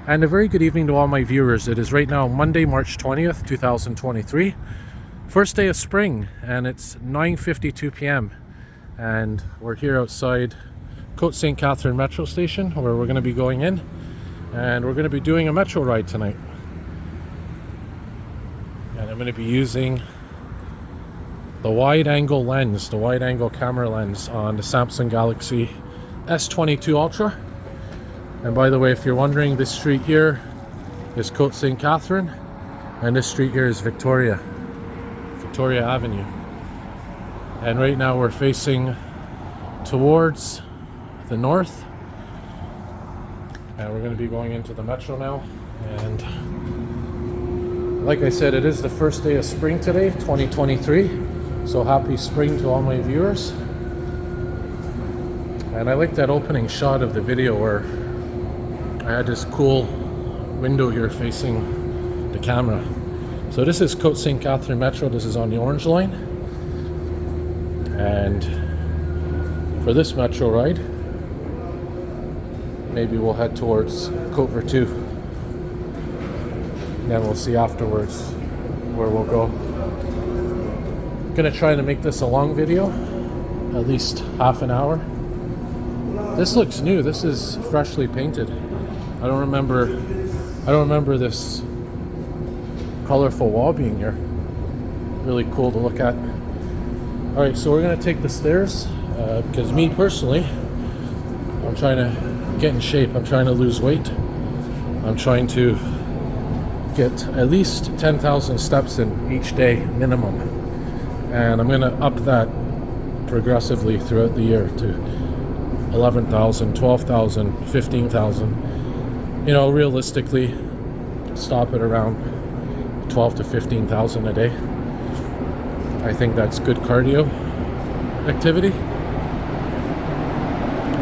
And a very good evening to all my viewers. It is right now Monday, March 20th, 2023. First day of spring, and it's 9:52 p.m. And we're here outside Côte-Sainte-Catherine Metro Station, where we're going to be going in. And we're going to be doing a metro ride tonight. And I'm going to be using the wide-angle lens, the wide-angle camera lens on the Samsung Galaxy S22 Ultra. And by the way, if you're wondering, this street here is Côte-Sainte-Catherine, and this street here is Victoria Avenue. And right now we're facing towards the north, and we're going to be going into the metro now. And like I said, it is the first day of spring today, 2023. So happy spring to all my viewers. And I like that opening shot of the video where I had this cool window here facing the camera. So this is Côte-Sainte-Catherine Metro. This is on the Orange Line. And for this metro ride, maybe we'll head towards Côte-Vértu. Then we'll see afterwards where we'll go. I'm gonna try to make this a long video, at least half an hour. This looks new. This is freshly painted. I don't remember this colorful wall being here. Really cool to look at. All right, so we're gonna take the stairs because me personally, I'm trying to get in shape. I'm trying to lose weight. I'm trying to get at least 10,000 steps in each day minimum, and I'm gonna up that progressively throughout the year to 11,000, 12,000, 15,000. You know, realistically, stop at around 12 to 15,000 a day. I think that's good cardio activity,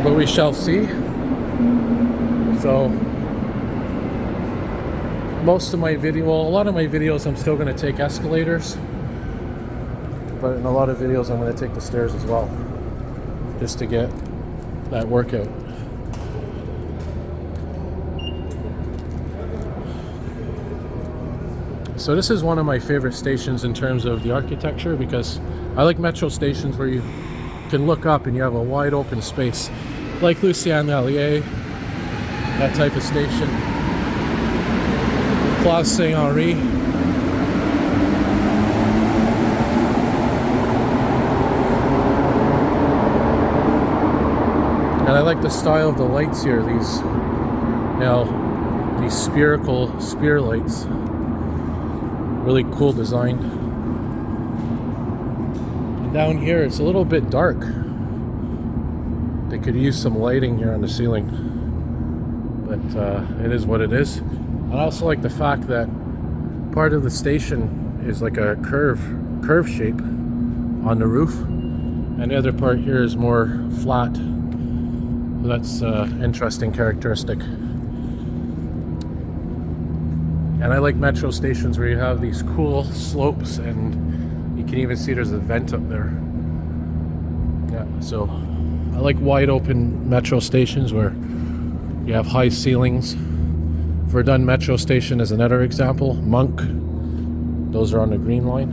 but we shall see. So most of my video, well, a lot of my videos, I'm still going to take escalators, but in a lot of videos I'm going to take the stairs as well, just to get that workout. So this is one of my favorite stations in terms of the architecture, because I like metro stations where you can look up and you have a wide open space, like Lucien Allier, that type of station, Place Saint-Henri. And I like the style of the lights here, these spherical spear lights. Really cool design. And down here it's a little bit dark. They could use some lighting here on the ceiling, but it is what it is. And I also like the fact that part of the station is like a curve shape on the roof, and the other part here is more flat. So that's an interesting characteristic. And I like metro stations where you have these cool slopes, and you can even see there's a vent up there. Yeah, so I like wide open metro stations where you have high ceilings. Verdun Metro Station is another example. Monk, those are on the Green Line.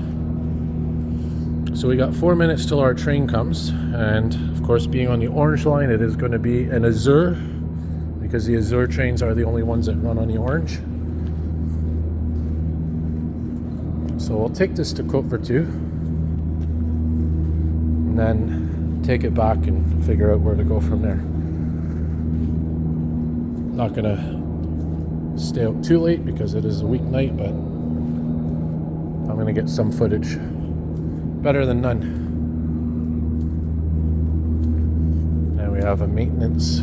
So we got 4 minutes till our train comes, and of course, being on the Orange Line, it is going to be an Azure, because the Azure trains are the only ones that run on the Orange. So we'll take this to Côte-Vértu and then take it back and figure out where to go from there. Not gonna stay out too late because it is a weeknight, but I'm gonna get some footage. Better than none. And we have a maintenance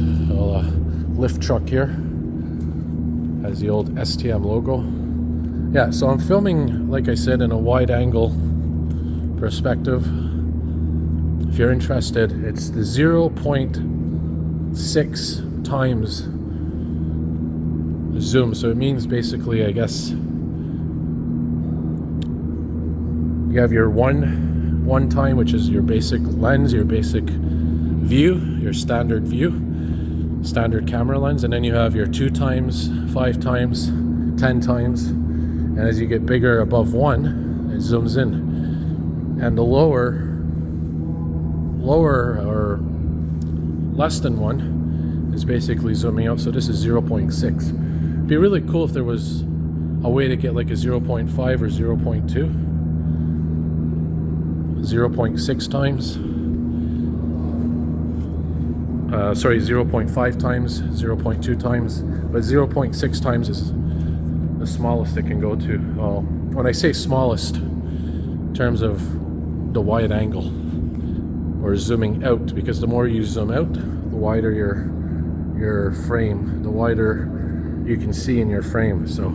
lift truck here. Has the old STM logo. Yeah, so I'm filming, like I said, in a wide angle perspective. If you're interested, it's the 0.6 times zoom. So it means basically, I guess, you have your one time, which is your basic lens, your basic view, your standard view. standard camera lens, and then you have your 2 times, 5 times, 10 times, and as you get bigger above 1, it zooms in, and the lower or less than 1 is basically zooming out. So this is 0.6. It'd be really cool if there was a way to get like a 0.5 or 0.2, 0.6 times. Sorry, 0.5 times, 0.2 times, but 0.6 times is the smallest it can go to. When I say smallest, in terms of the wide angle or zooming out, because the more you zoom out, the wider your frame, the wider you can see in your frame. So,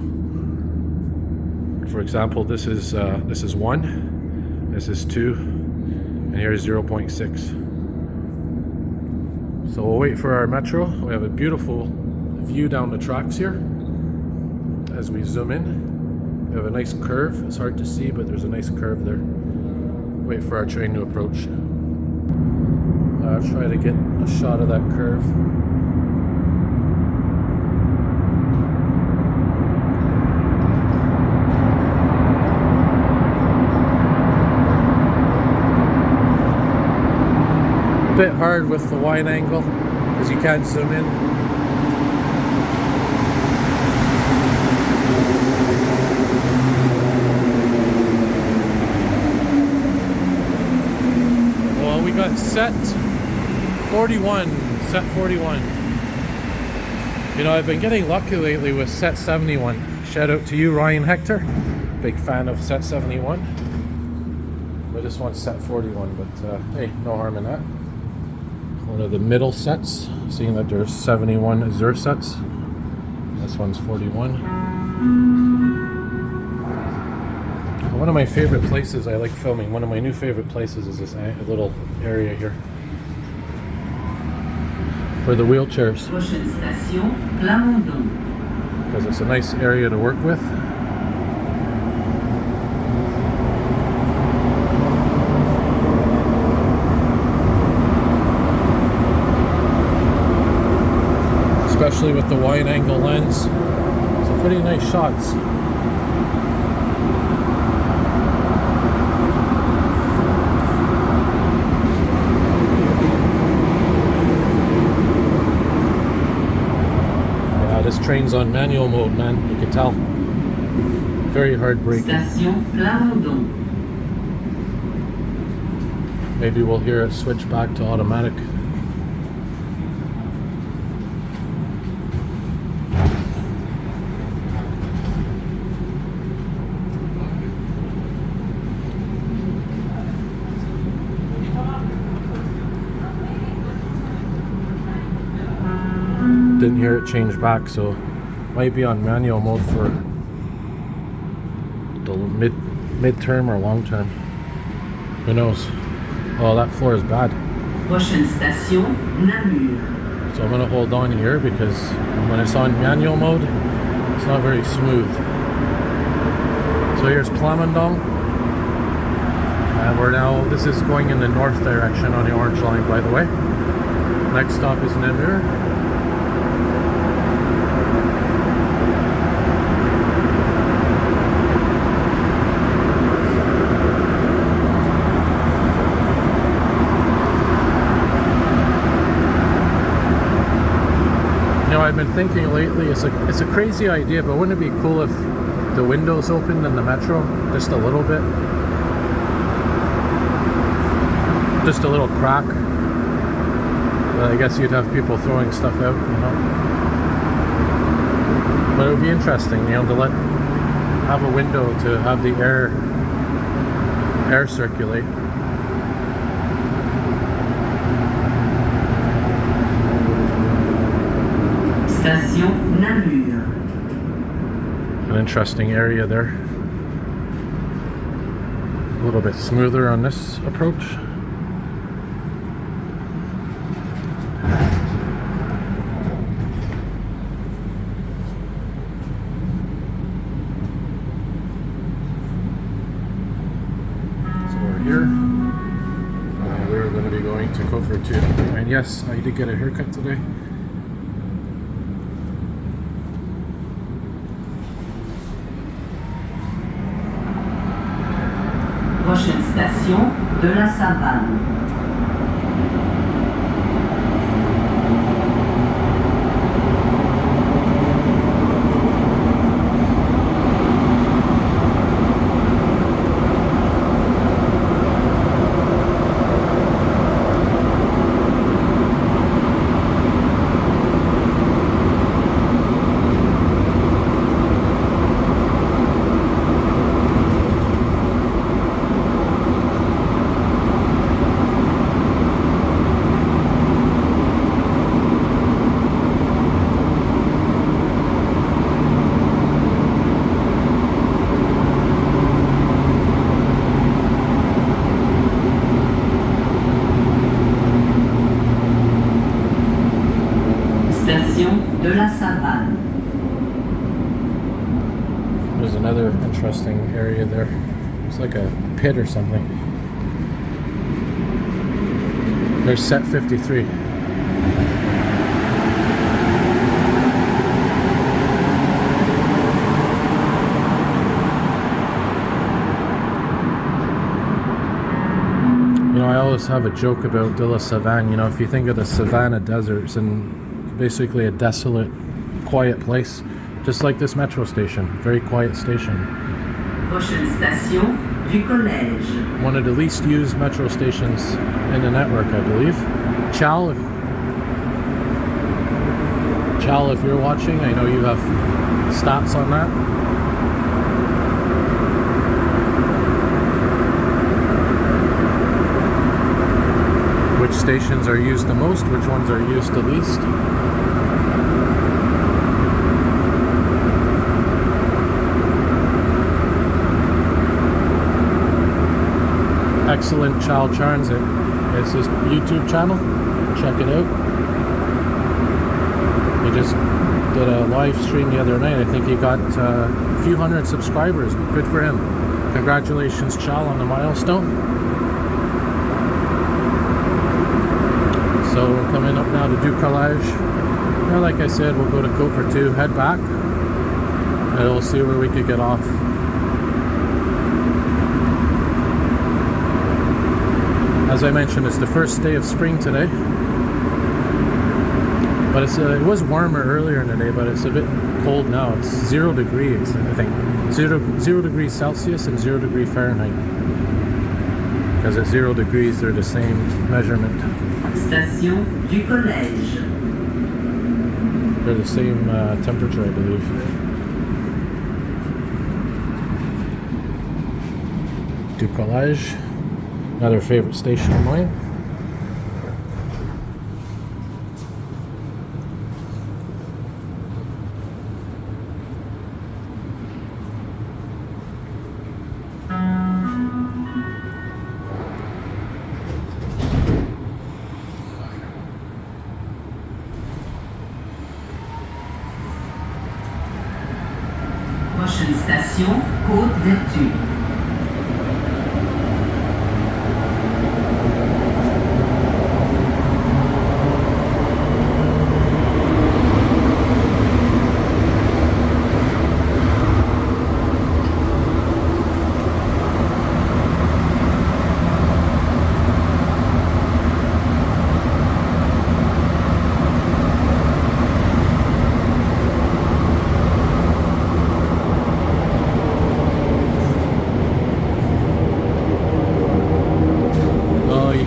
for example, this is 1, this is 2, and here's 0.6. So we'll wait for our metro. We have a beautiful view down the tracks here as we zoom in. We have a nice curve. It's hard to see, but there's a nice curve there. Wait for our train to approach. I'll try to get a shot of that curve. Bit hard with the wide angle because you can't zoom in. Well, we got set 41. Set 41. You know, I've been getting lucky lately with set 71. Shout out to you, Ryan Hector. Big fan of set 71. I just want set 41, but hey, no harm in that. One of the middle sets, seeing that there's 71 Azure sets. This one's 41. One of my favorite places I like filming, one of my new favorite places is this little area here for the wheelchairs, because it's a nice area to work with. Especially with the wide angle lens. Some pretty nice shots. Yeah, this train's on manual mode, man. You can tell. Very hard braking. Maybe we'll hear it switch back to automatic. Didn't hear it change back, so might be on manual mode for the mid-term or long term. Who knows? Oh, that floor is bad. So I'm gonna hold on here because when it's on manual mode, it's not very smooth. So here's Plamondon, and we're now, this is going in the north direction on the orange line, by the way. Next stop is Namur. I've been thinking lately, it's a crazy idea, but wouldn't it be cool if the windows opened in the metro just a little bit? Just a little crack. But I guess you'd have people throwing stuff out, you know. But it would be interesting, you know, to have a window to have the air circulate. An interesting area there. A little bit smoother on this approach. So we're here. We're going to be going to Côte-Vértu. And yes, I did get a haircut today. Station de la Savane. Station de la Savane. There's another interesting area there. It's like a pit or something. There's set 53. You know, I always have a joke about De La Savane. You know, if you think of the Savannah deserts and basically a desolate, quiet place, just like this metro station. Very quiet station. Prochaine station du collège. One of the least used metro stations in the network, I believe. Chal, if you're watching, I know you have stats on that. Which stations are used the most, which ones are used the least. Excellent Child Transit. It's his YouTube channel. Check it out. He just did a live stream the other night. I think he got a few hundred subscribers. Good for him. Congratulations, Chal, on the milestone. So we're coming up now to Ducalage. Now, like I said, we'll go to Côte-Vértu, head back, and we'll see where we could get off. As I mentioned, it's the first day of spring today, but it was warmer earlier in the day, but it's a bit cold now. It's 0 degrees, I think. 0 degrees Celsius and 0 degree Fahrenheit. Because at 0 degrees, they're the same measurement. Station du collège. They're the same temperature, I believe. Ducalage. Another favorite station of mine. Prochaine station, Côte-Vértu.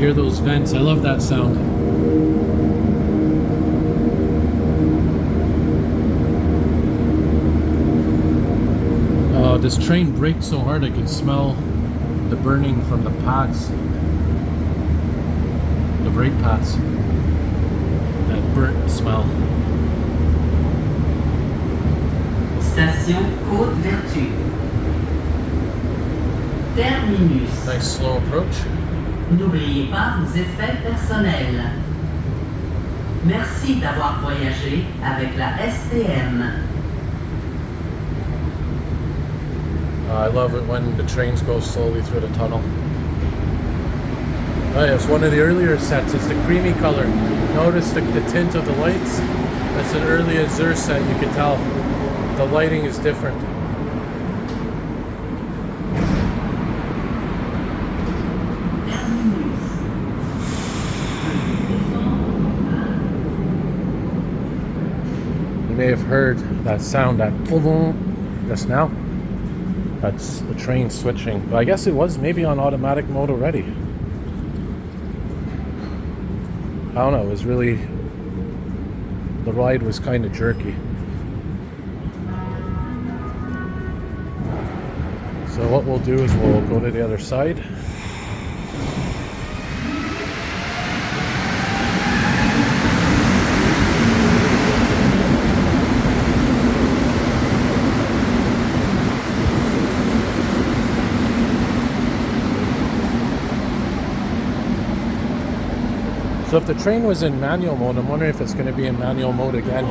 Hear those vents. I love that sound. This train brakes so hard I can smell the burning from the pads, the brake pads. That burnt smell. Station Côte-Vértu. Terminus. Nice slow approach. N'oubliez pas vos effets personnels. Merci d'avoir voyagé avec la STM. I love it when the trains go slowly through the tunnel. Oh, yeah, it's one of the earlier sets. It's the creamy color. Notice the tint of the lights. That's an early Azure set. You can tell the lighting is different. You may have heard that sound, that just now. That's the train switching. But I guess it was maybe on automatic mode already. I don't know, it was really, the ride was kind of jerky. So what we'll do is we'll go to the other side. So if the train was in manual mode, I'm wondering if it's going to be in manual mode again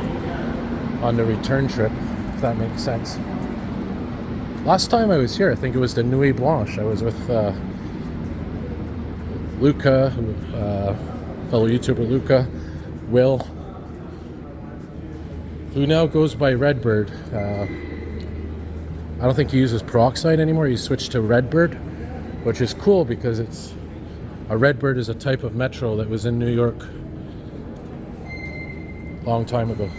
on the return trip, if that makes sense. Last time I was here, I think it was the Nuit Blanche. I was with Luca, fellow YouTuber Luca, Will, who now goes by Redbird. I don't think he uses peroxide anymore. He switched to Redbird, which is cool because it's a Redbird is a type of metro that was in New York a long time ago.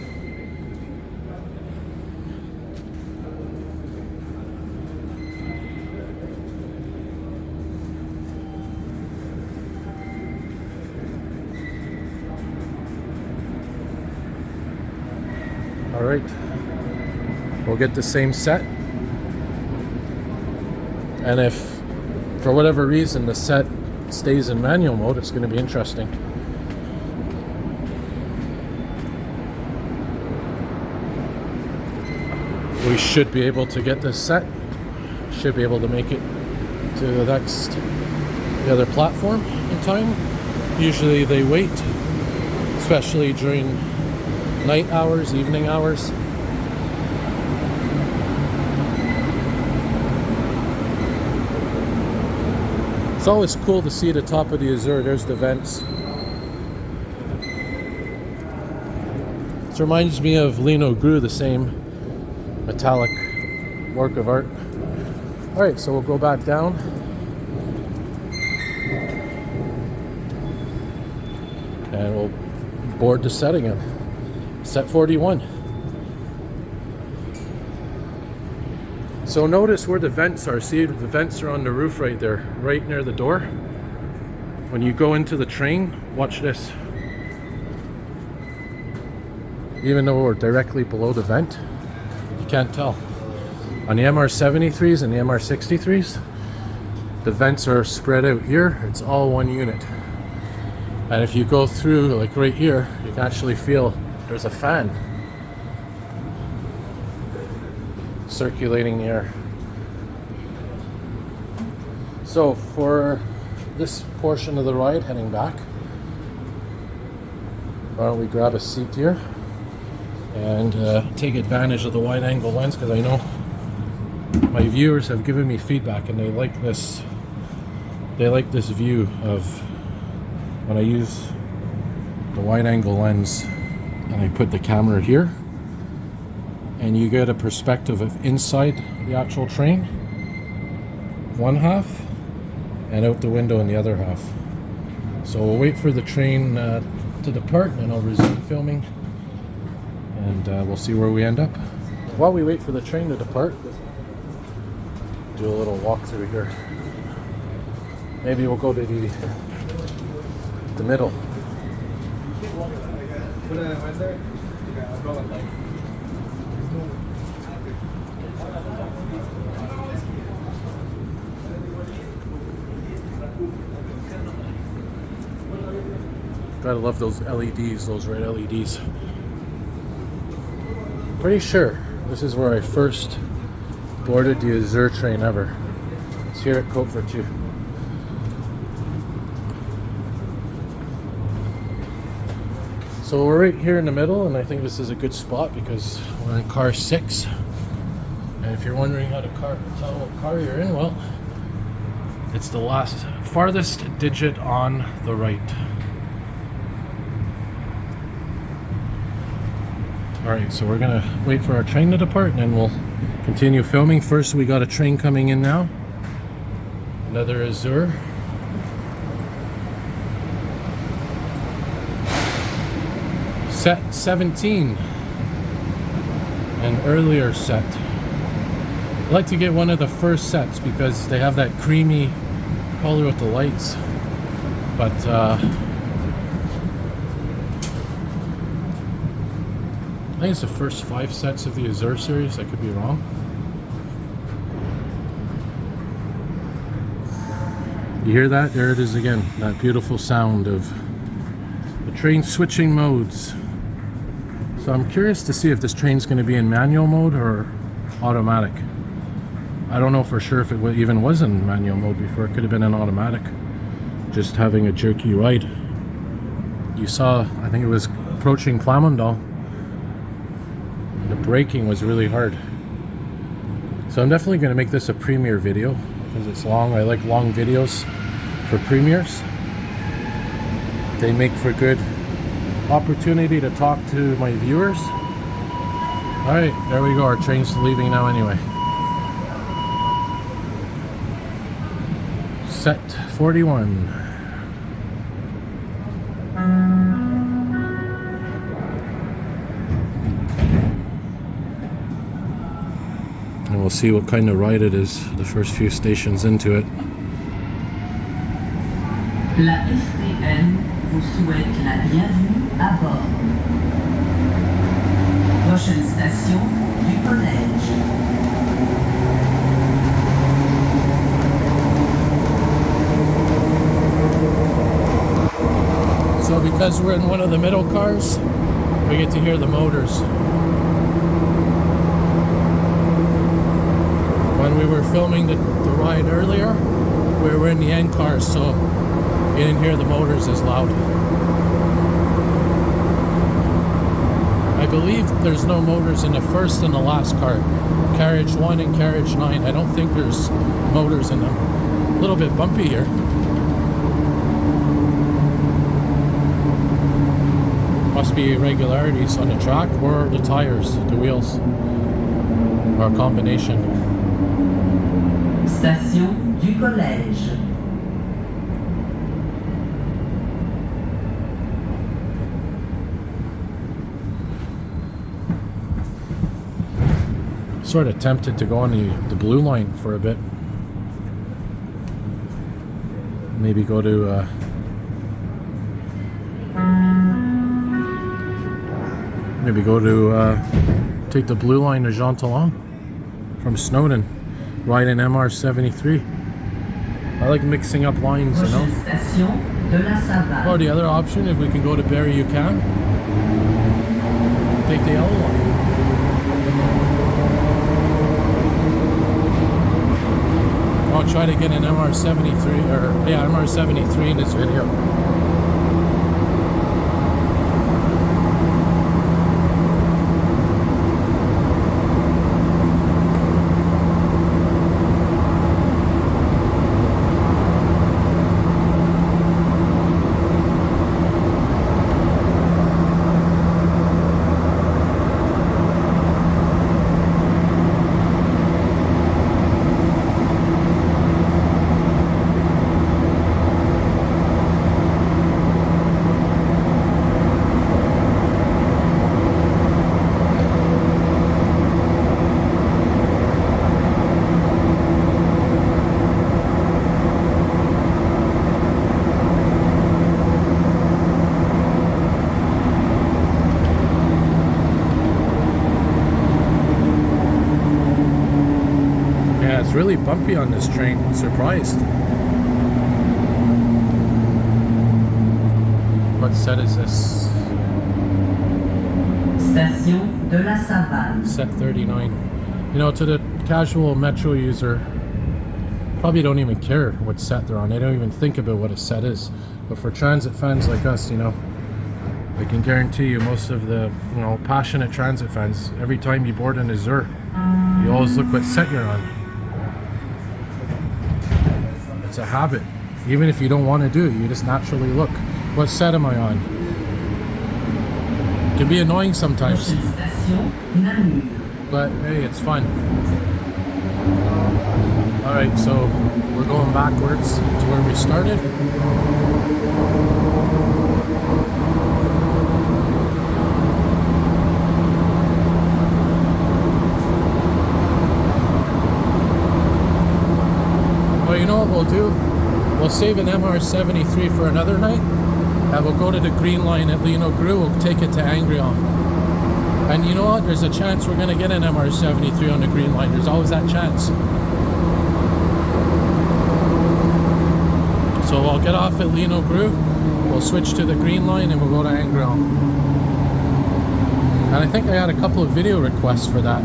All right, we'll get the same set, and if for whatever reason the set stays in manual mode, it's going to be interesting. We should be able to get this set, should be able to make it to the other platform in time. Usually they wait, especially during night hours, evening hours. It's always cool to see the top of the Azur. There's the vents. This reminds me of Lionel-Groulx, the same metallic work of art. Alright, so we'll go back down. And we'll board the set again. Set 41. So notice where the vents are. See, the vents are on the roof right there, right near the door. When you go into the train, watch this. Even though we're directly below the vent, you can't tell. On the MR73s and the MR63s, the vents are spread out here. It's all one unit. And if you go through, like right here, you can actually feel there's a fan circulating the air. So for this portion of the ride heading back, why don't we grab a seat here and take advantage of the wide angle lens, because I know my viewers have given me feedback and they like this view of when I use the wide angle lens and I put the camera here, and you get a perspective of inside the actual train, one half, and out the window in the other half. So we'll wait for the train to depart, and I'll resume filming, and we'll see where we end up. While we wait for the train to depart, do a little walk through here. Maybe we'll go to the middle. Gotta love those LEDs, those red LEDs. Pretty sure this is where I first boarded the Azur train ever. It's here at Côte-Vértu. So we're right here in the middle, and I think this is a good spot because we're in car 6. And if you're wondering how to tell what car you're in, well, it's the farthest digit on the right. Alright, so we're gonna wait for our train to depart and then we'll continue filming. First, we got a train coming in now. Another Azur. Set 17. an earlier set. I like to get one of the first sets because they have that creamy color with the lights. But I think it's the first 5 sets of the Azure series. I could be wrong. You hear that? There it is again. That beautiful sound of the train switching modes. So I'm curious to see if this train's going to be in manual mode or automatic. I don't know for sure if it even was in manual mode before. It could have been in automatic. Just having a jerky ride. You saw, I think it was approaching Plamondon. The braking was really hard. So I'm definitely going to make this a premiere video because it's long. I like long videos for premieres. They make for good opportunity to talk to my viewers. Alright, there we go. Our train's leaving now anyway. Set 41. And we'll see what kind of ride it is the first few stations into it. La STN vous souhaite la bienvenue à bord. Prochaine station du collège. So because we're in one of the middle cars, we get to hear the motors. When we were filming the ride earlier, we were in the end cars, so you didn't hear the motors as loud. I believe there's no motors in the first and the last car. Carriage 1 and Carriage 9. I don't think there's motors in them. A little bit bumpy here. Must be irregularities on the track or the tires, the wheels, or a combination. Station du collège. Sort of tempted to go on the blue line for a bit. Maybe go to take the blue line to Jean Talon from Snowdon, ride in MR73. I like mixing up lines, you know. Station de la Savane. Or the other option, if we can go to Barrie, you can. Take the yellow line. I'll try to get an MR73 or MR73 in this video. It's really bumpy on this train. I'm surprised. What set is this? Station de la Savane. Set 39. You know, to the casual Metro user, probably don't even care what set they're on. They don't even think about what a set is. But for transit fans like us, you know, I can guarantee you most of the, you know, passionate transit fans, every time you board an Azure, you always look what set you're on. It's a habit. Even if you don't want to do it, you just naturally look. What set am I on? It can be annoying sometimes. But hey, it's fun. Alright, so we're going backwards to where we started. you know what we'll do? We'll save an MR73 for another night, and we'll go to the green line at Lionel-Groulx. We'll take it to Angrignon. And you know what? There's a chance we're going to get an MR73 on the green line. There's always that chance. So I'll get off at Lionel-Groulx, we'll switch to the green line, and we'll go to Angrignon. And I think I had a couple of video requests for that.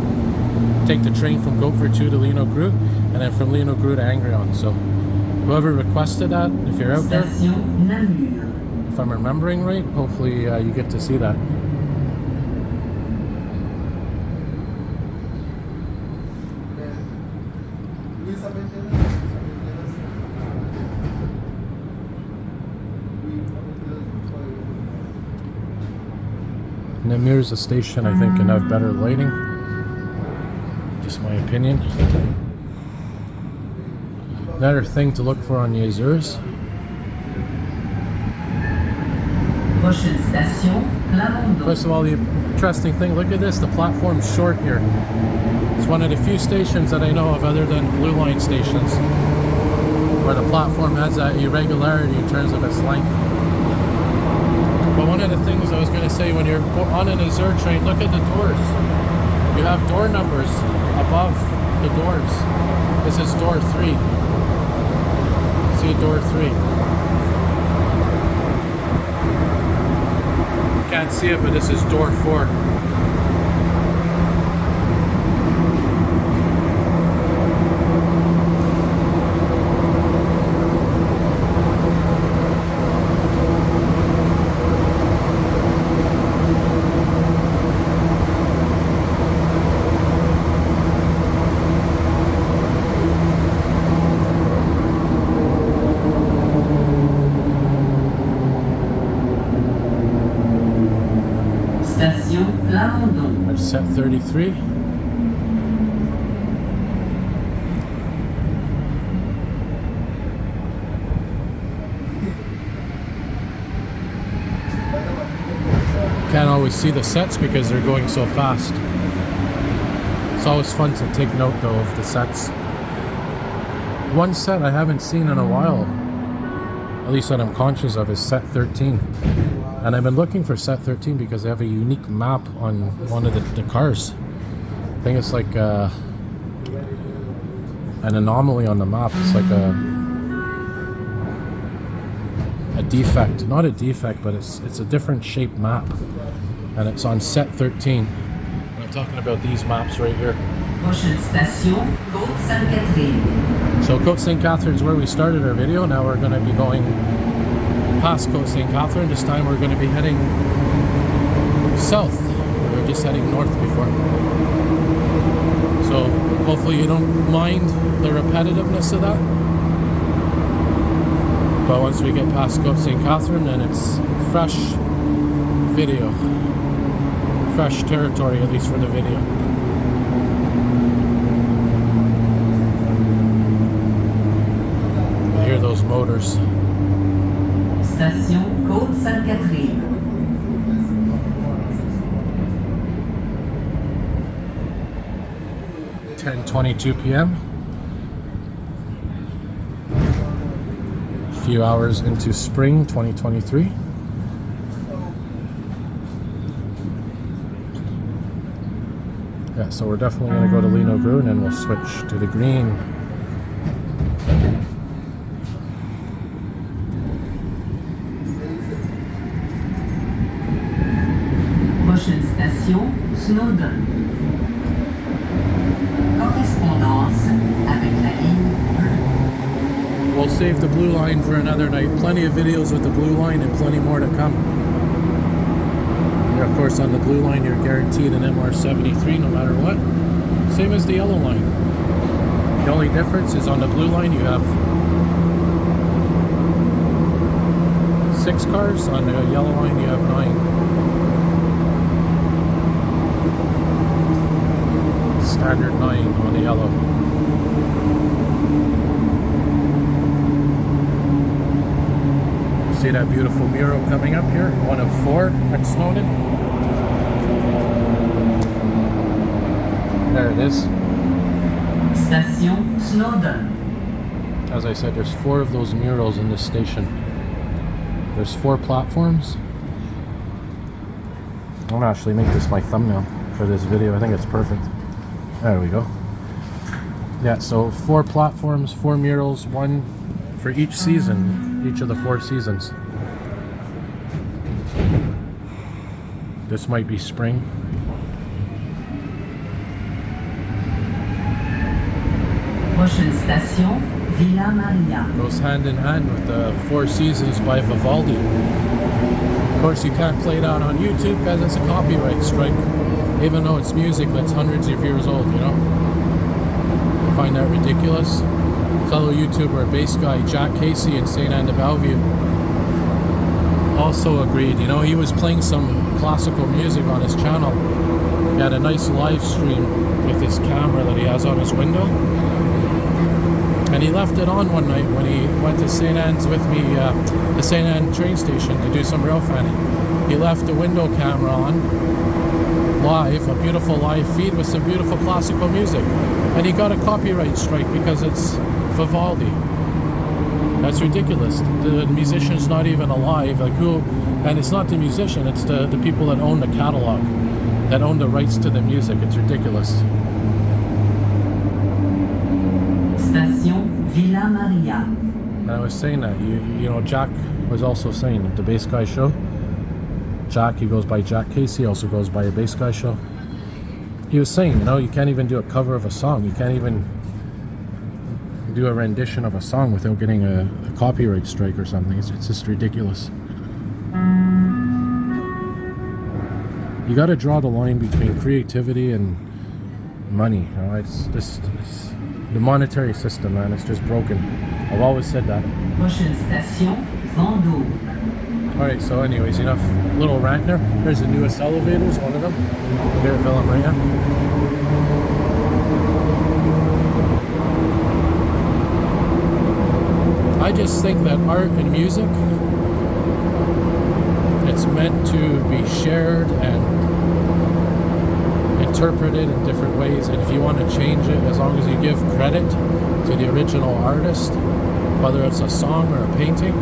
Take the train from Côte-Vértu to Lionel-Groulx, and then from Lionel-Groulx to Angrignon. So whoever requested that, if you're out there, if I'm remembering right, hopefully you get to see that. Nemir's a station I think can have better lighting. Just my opinion. Another thing to look for on the Azures. First of all, the interesting thing, look at this, the platform's short here. It's one of the few stations that I know of other than Blue Line stations where the platform has that irregularity in terms of its length. But one of the things I was going to say, when you're on an Azure train, look at the doors. You have door numbers above the doors. This is door 3. See door 3. Can't see it, but this is door 4. I've set 33. Can't always see the sets because they're going so fast. It's always fun to take note though of the sets. One set I haven't seen in a while, at least that I'm conscious of, is set 13. And I've been looking for set 13 because they have a unique map on one of the cars. I think it's like an anomaly on the map. It's like a defect. Not a defect, but it's a different shaped map. And it's on set 13. And I'm talking about these maps right here. Prochaine station, Côte-Sainte-Catherine. So Côte-Sainte-Catherine is where we started our video. Now we're going to be going past Côte-Sainte-Catherine. This time we're going to be heading south. We were just heading north before. So hopefully you don't mind the repetitiveness of that. But once we get past Côte-Sainte-Catherine, then it's fresh video. Fresh territory, at least for the video. I hear those motors. Station Côte-Sainte-Catherine. 10:22 p.m. A few hours into spring 2023. Yeah, so we're definitely going to go to Lionel-Groulx and then we'll switch to the green. Prochaine station, Snowdon. Correspondance avec la ligne bleue. We'll save the blue line for another night. Plenty of videos with the blue line and plenty more to come. And of course, on the blue line, you're guaranteed an MR73 no matter what. Same as the yellow line. The only difference is on the blue line, you have 6 cars. On the yellow line, you have 9. Standard 9 on the yellow. See that beautiful mural coming up here? One of 4 at Snowdon. There it is. Station Snowdon. As I said, there's 4 of those murals in this station. There's 4 platforms. I'm gonna actually make this my thumbnail for this video. I think it's perfect. There we go. Yeah, so 4 platforms, 4 murals, 1 for each season, each of the 4 seasons. This might be spring. Prochaine station, Villa Maria. Goes hand in hand with the 4 Seasons by Vivaldi. Of course, you can't play that on YouTube because it's a copyright strike, even though it's music that's hundreds of years old, you know? I find that ridiculous. Fellow YouTuber, bass guy Jack Casey in St. Anne de Bellevue also agreed. You know, he was playing some classical music on his channel. He had a nice live stream with his camera that he has on his window. And he left it on one night when he went to St. Anne's with me, the St. Anne train station, to do some rail fanning. He left the window camera on, live, a beautiful live feed with some beautiful classical music. And he got a copyright strike because it's Vivaldi. That's ridiculous. The musician's not even alive. Like who? And it's not the musician, it's the people that own the catalog, that own the rights to the music. It's ridiculous. Station Villa Maria. And I was saying that, you know, Jack was also saying at the Bass Guy Show. Jack, he goes by Jack Casey, also goes by a Bass Guy Show. He was saying, you know, you can't even do a cover of a song. You can't even do a rendition of a song without getting a copyright strike or something. It's just ridiculous. You got to draw the line between creativity and money. You know, it's the monetary system, man. It's just broken. I've always said that. Prochaine station, Vendôme. Alright, so anyways, enough little rant there. Here's the newest elevators, one of them. Here at Villa Maria. I just think that art and music, it's meant to be shared and interpreted in different ways, and if you want to change it, as long as you give credit to the original artist, whether it's a song or a painting,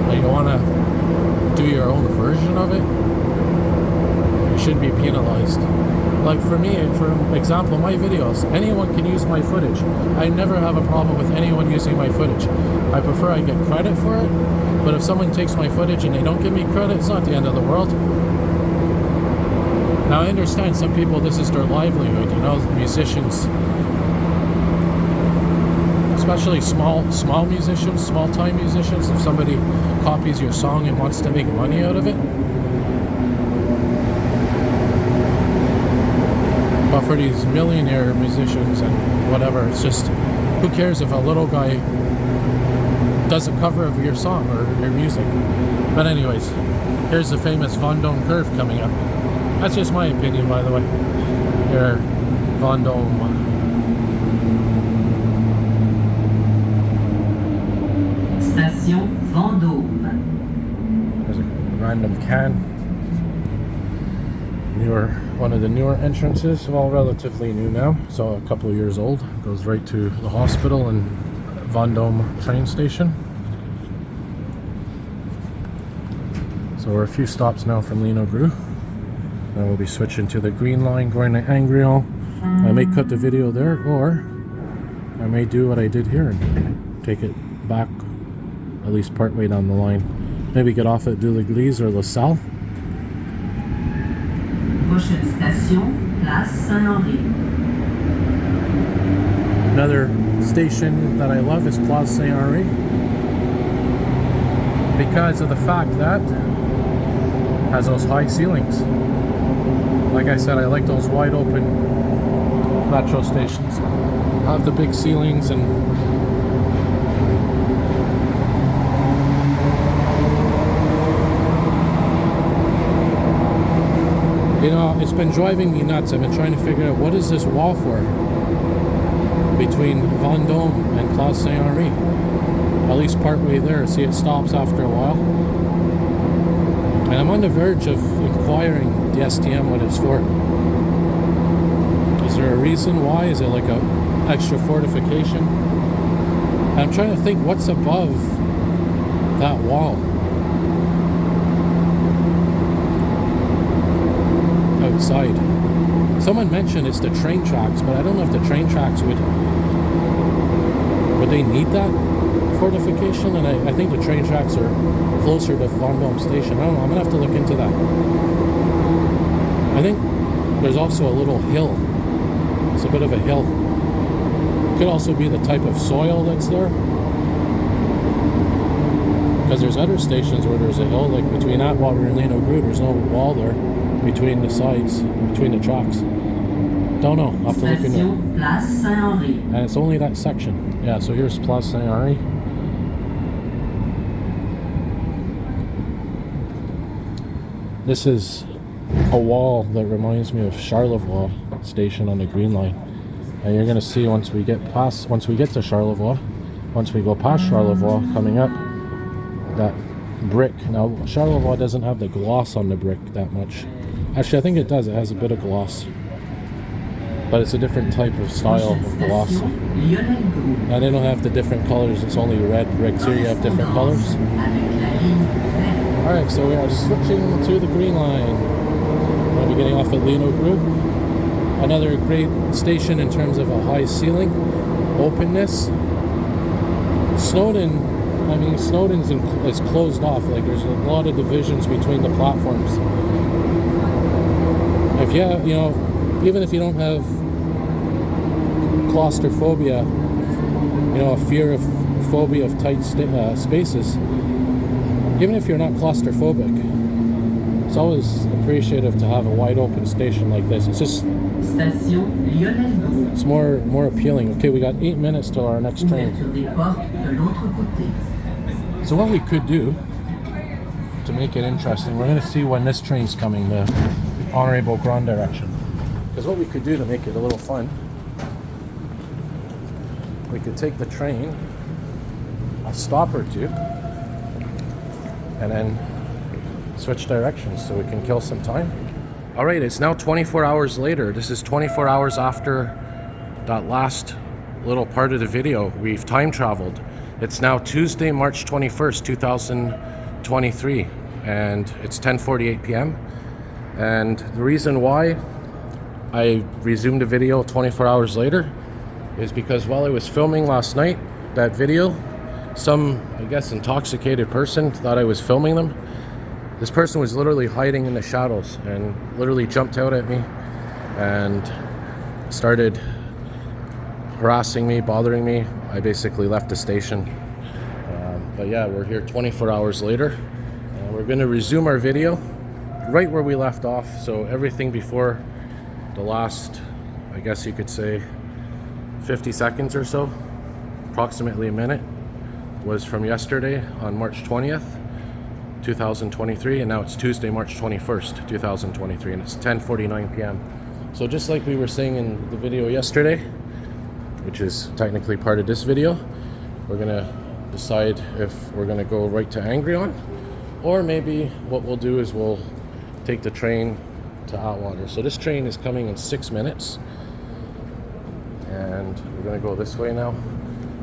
and you want to do your own version of it, you should be penalized. Like for me, for example, my videos, anyone can use my footage. I never have a problem with anyone using my footage. I prefer I get credit for it, but if someone takes my footage and they don't give me credit, it's not the end of the world. Now I understand some people, this is their livelihood, you know, musicians, especially small musicians, small-time musicians. If somebody copies your song and wants to make money out of it. But for these millionaire musicians and whatever, it's just, who cares if a little guy does a cover of your song or your music. But anyways, here's the famous Vendôme curve coming up. That's just my opinion, by the way. Here, Vendôme. Station Vendôme. There's a random can. One of the newer entrances, well, relatively new now, so a couple of years old. Goes right to the hospital and Vendôme train station. So we're a few stops now from Lionel-Groulx. Then we'll be switching to the green line, going to Angrignon. I may cut the video there, or I may do what I did here and take it back at least part way down the line. Maybe get off at Lionel-Groulx or La Salle. Prochaine station, Place Saint-Henri. Another station that I love is Place Saint-Henri, because of the fact that it has those high ceilings. Like I said, I like those wide open metro stations. Have the big ceilings and you know, it's been driving me nuts. I've been trying to figure out what is this wall for between Vendôme and Place Saint-Henri. At least partway there. See, it stops after a while. And I'm on the verge of inquiring the STM what it's for. Is there a reason why? Is it like a extra fortification? I'm trying to think what's above that wall. Outside. Someone mentioned it's the train tracks, but I don't know if the train tracks would they need that fortification, and I think the train tracks are closer to Vendôme Station. I don't know, I'm gonna have to look into that. I think there's also a little hill. It's a bit of a hill. Could also be the type of soil that's there, because there's other stations where there's a hill, like between Atwater and Lionel-Groulx, there's no wall there between the sides, between the tracks. Don't know, I'll have to look into it. Place Saint-Henri. And it's only that section. Yeah, so here's Place Saint-Henri. This is a wall that reminds me of Charlevoix station on the Green Line. And you're gonna see once we get to Charlevoix, once we go past Charlevoix coming up, that brick. Now Charlevoix doesn't have the gloss on the brick that much. Actually, I think it does. It has a bit of gloss, but it's a different type of style of gloss. Lionel-Groulx. And they don't have the different colors. It's only red bricks. Here you have different colors. All right, so we are switching to the Green Line. We'll be getting off at Lionel-Groulx. Another great station in terms of a high ceiling, openness. Snowdon is closed off. Like there's a lot of divisions between the platforms. If you have, even if you don't have claustrophobia, a phobia of tight spaces, even if you're not claustrophobic, it's always appreciative to have a wide open station like this. It's just, Station Lionel-Groulx. it's more appealing. Okay, we got 8 minutes till our next train. Ouverture des portes de l'autre côté. So what we could do to make it interesting, we're going to see when this train's coming, the Honorable Grand direction. Because what we could do to make it a little fun, we could take the train a stop or two and then switch directions so we can kill some time. All right, it's now 24 hours later. This is 24 hours after that last little part of the video. We've time traveled. It's now Tuesday, March 21st, 2023, and it's 10:48 p.m. And the reason why I resumed the video 24 hours later is because while I was filming last night, that video, some, I guess, intoxicated person thought I was filming them. This person was literally hiding in the shadows and literally jumped out at me and started harassing me, bothering me. I basically left the station. But yeah, we're here 24 hours later. We're going to resume our video right where we left off. So everything before the last, I guess you could say, 50 seconds or so, approximately a minute, was from yesterday on March 20th, 2023, and now it's Tuesday, March 21st, 2023, and it's 10:49 p.m. So just like we were saying in the video yesterday, which is technically part of this video, we're gonna decide if we're gonna go right to Angrignon, or maybe what we'll do is we'll take the train to Atwater. So this train is coming in 6 minutes, and we're gonna go this way now.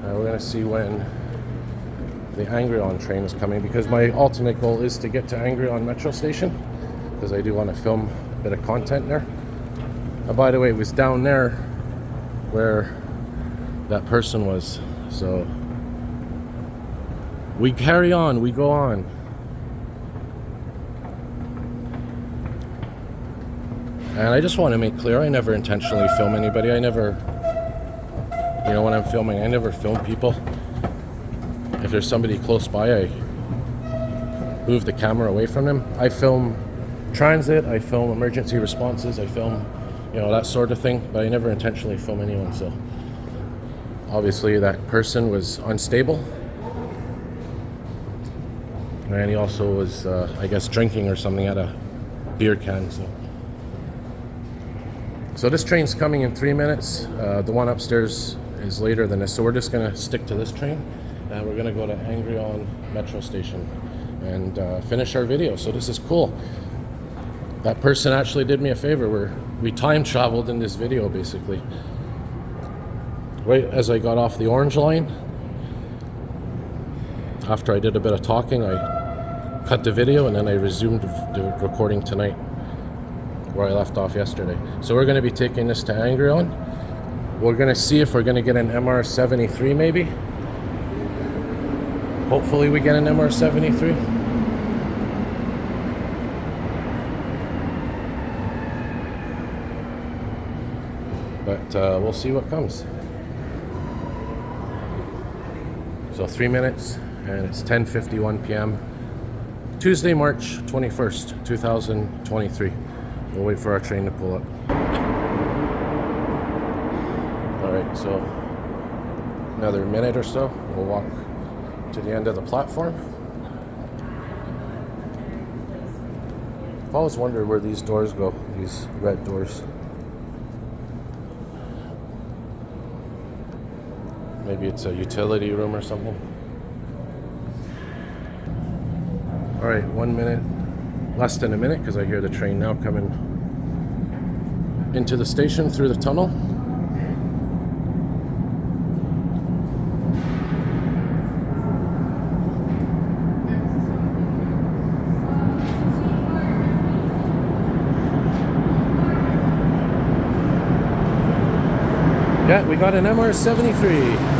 We're gonna see when the Angrignon train is coming, because my ultimate goal is to get to Angrignon Metro station, because I do want to film a bit of content there. And by the way, it was down there where that person was. So we carry on, we go on. And I just want to make clear, I never intentionally film anybody. I never, when I'm filming, I never film people. If there's somebody close by, I move the camera away from them. I film transit, I film emergency responses, I film, that sort of thing, but I never intentionally film anyone. So obviously that person was unstable, and he also was, I guess, drinking or something at a beer can. So this train's coming in 3 minutes. The one upstairs is later than this, so we're just gonna stick to this train. And we're gonna go to Angrignon Metro station and finish our video. So this is cool. That person actually did me a favor. We time traveled in this video, basically. Right as I got off the orange line, after I did a bit of talking, I cut the video and then I resumed the recording tonight where I left off yesterday. So we're going to be taking this to Angrignon. We're going to see if we're going to get an MR73 maybe. Hopefully we get an MR73. But we'll see what comes. So 3 minutes and it's 10:51 p.m. Tuesday, March 21st, 2023. We'll wait for our train to pull up. Alright, so another minute or so, we'll walk to the end of the platform. I've always wondered where these doors go, these red doors. Maybe it's a utility room or something. Alright, 1 minute, less than a minute, because I hear the train now coming into the station through the tunnel. Yeah, we got an MR73.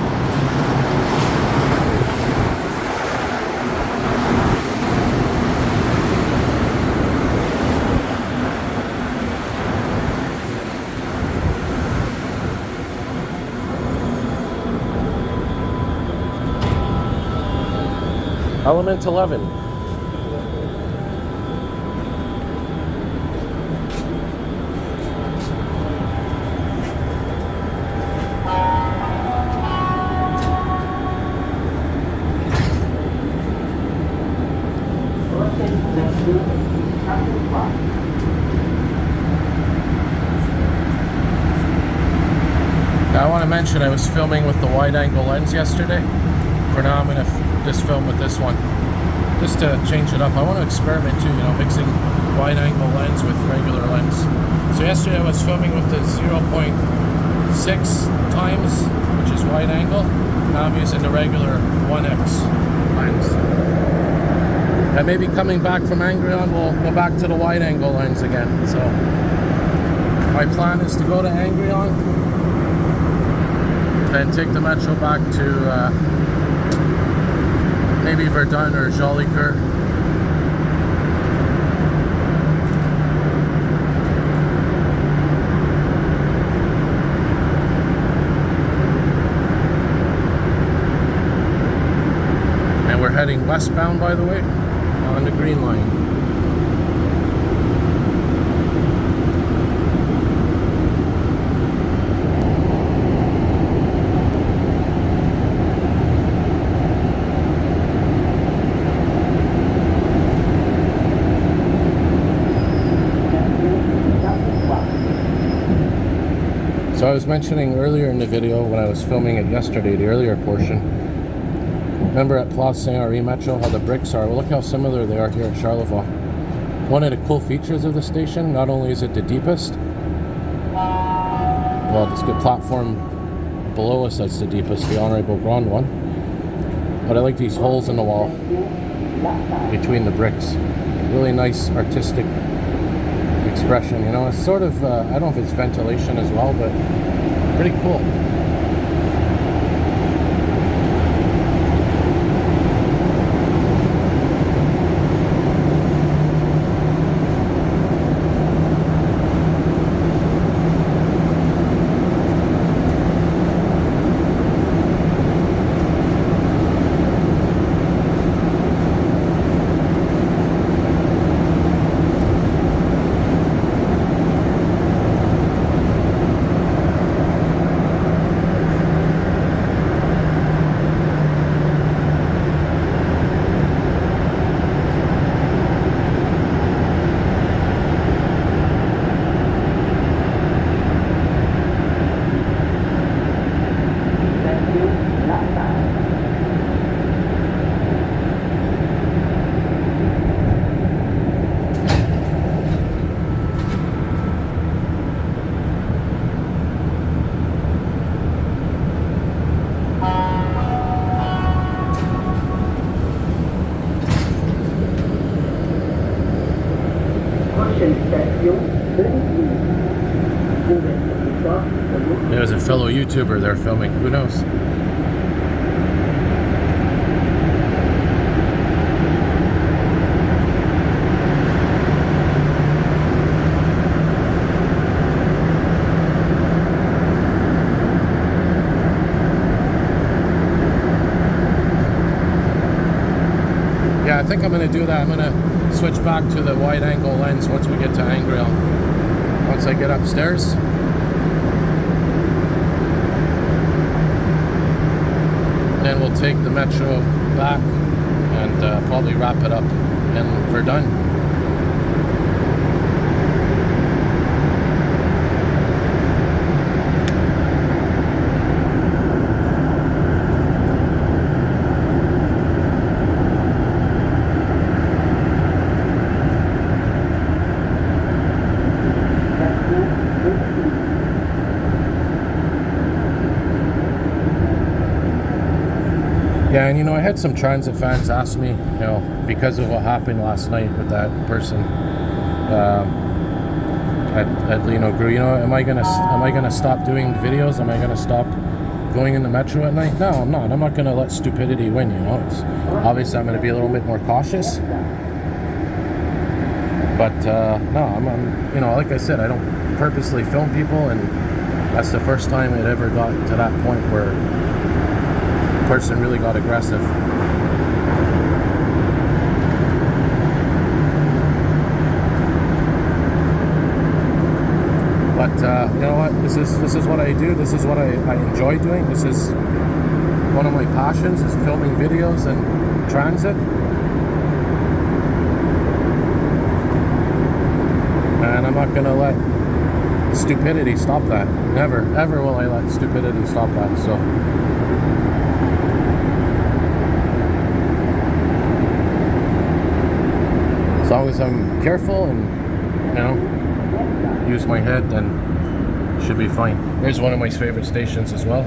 Element 11. Now I want to mention I was filming with the wide angle lens yesterday. For now I'm going to just film with this one, just to change it up. I want to experiment too, you know, mixing wide angle lens with regular lens. So yesterday I was filming with the 0.6 times, which is wide angle. Now I'm using the regular 1x lens. And maybe coming back from Angrignon, we'll go back to the wide angle lens again. So my plan is to go to Angrignon and take the metro back to maybe Verdun or Jolicoeur. And we're heading westbound, by the way, on the Green Line. So I was mentioning earlier in the video when I was filming it yesterday, the earlier portion. Remember at Place Saint-Henri Metro how the bricks are? Well, look how similar they are here at Charlevoix. One of the cool features of the station, not only is it the deepest, well, this good platform below us that's the deepest, the Honorable Grand one, but I like these holes in the wall between the bricks. Really nice artistic expression, you know. It's sort of, I don't know if it's ventilation as well, but pretty cool. It was a fellow YouTuber they're filming. Who knows? Yeah, I think I'm going to do that. I'm going to switch back to the wide angle lens once we get to Angrignon. Once I get upstairs. Then we'll take the Metro back and probably wrap it up and we're done. Yeah, and you know, I had some transit fans ask me, you know, because of what happened last night with that person at Lionel-Groulx, you know, am I gonna stop doing videos? Am I gonna stop going in the metro at night? No, I'm not. I'm not gonna let stupidity win. You know, it's obviously I'm gonna be a little bit more cautious. But no, I'm you know, like I said, I don't purposely film people, and that's the first time it ever got to that point where person really got aggressive. But you know what? This is what I do. This is what I enjoy doing. This is one of my passions, is filming videos and transit. And I'm not gonna let stupidity stop that. Never, ever will I let stupidity stop that. So. As long as I'm careful and, you know, use my head, then should be fine. Here's one of my favorite stations as well.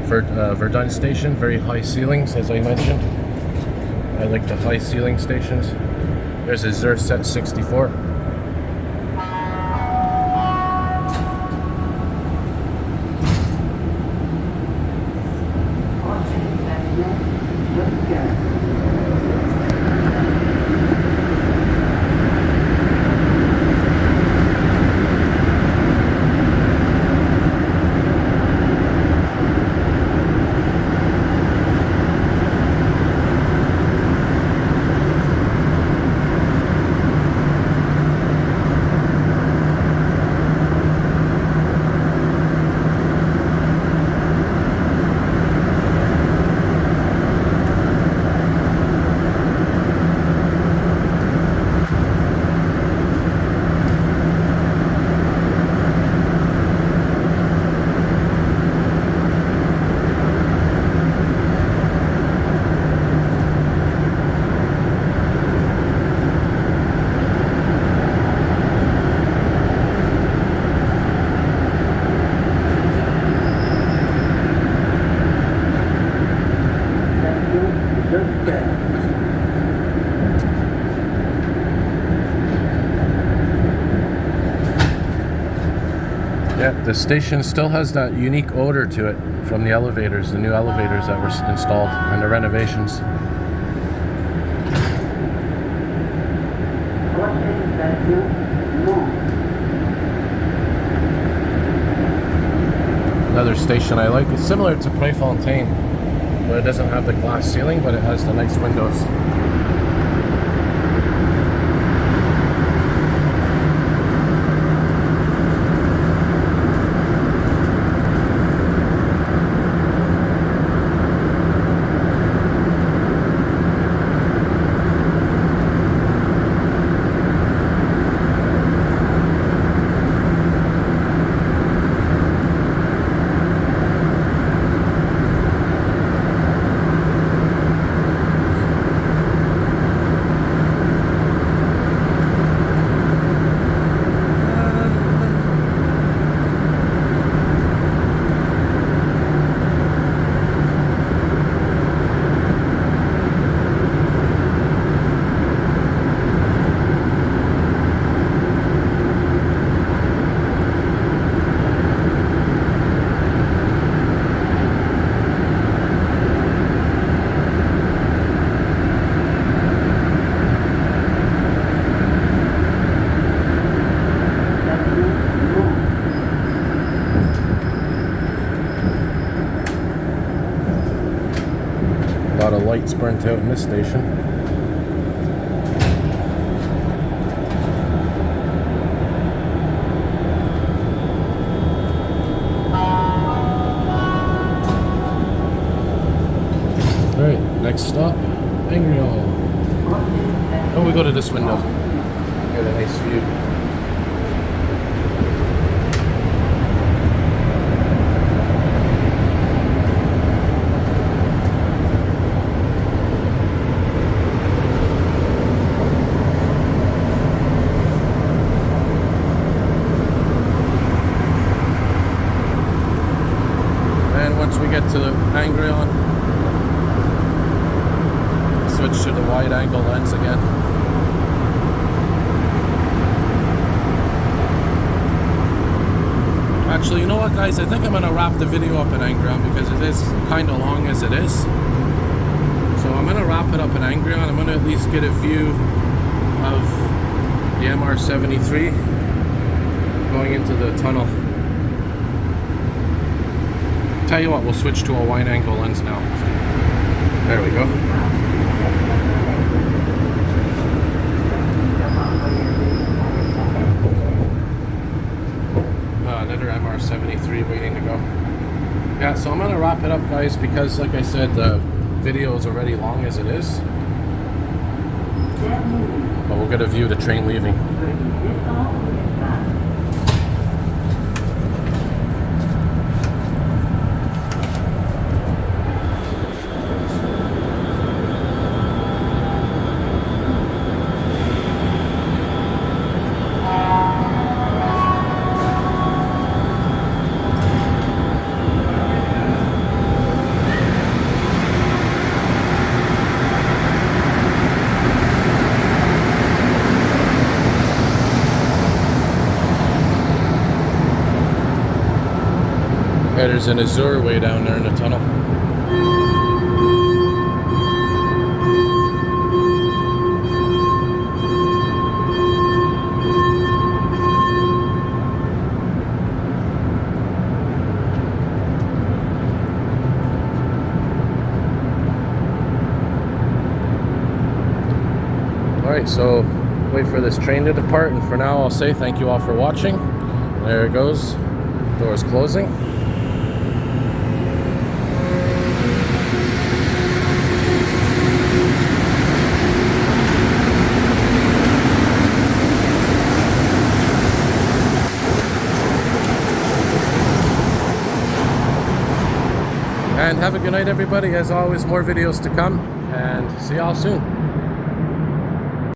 Verdun station, very high ceilings, as I mentioned. I like the high ceiling stations. There's a Zerset 64. Yeah, the station still has that unique odor to it from the elevators, the new elevators that were installed and the renovations. Another station I like, it's similar to Préfontaine, but it doesn't have the glass ceiling, but it has the nice windows. of lights burnt out in this station. Alright, next stop, Angrignon. Oh, we go to this window. Get a nice view. And once we get to Angrignon, switch to the wide angle lens again. Actually, you know what, guys? I think I'm going to wrap the video up in Angrignon because it is kind of long as it is. So I'm going to wrap it up in Angrignon. I'm going to at least get a view of the MR73 going into the tunnel. Tell you what, we'll switch to a wide angle lens now. There we go. Another MR73 waiting to go. Yeah, so I'm going to wrap it up, guys, because like I said, the video is already long as it is. But we'll get a view of the train leaving. Yeah, there's an Azure way down there in the tunnel. Alright, so wait for this train to depart, and for now I'll say thank you all for watching. There it goes. Doors closing. And have a good night, everybody. As always, more videos to come, and see y'all soon.